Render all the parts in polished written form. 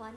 1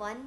1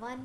1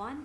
1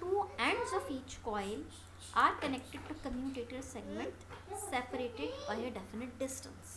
2 ends of each coil are connected to commutator segment separated by a definite distance.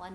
1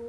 2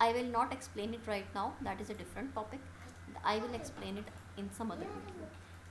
I will not explain it right now, that is a different topic. I will explain it in some other video.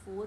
4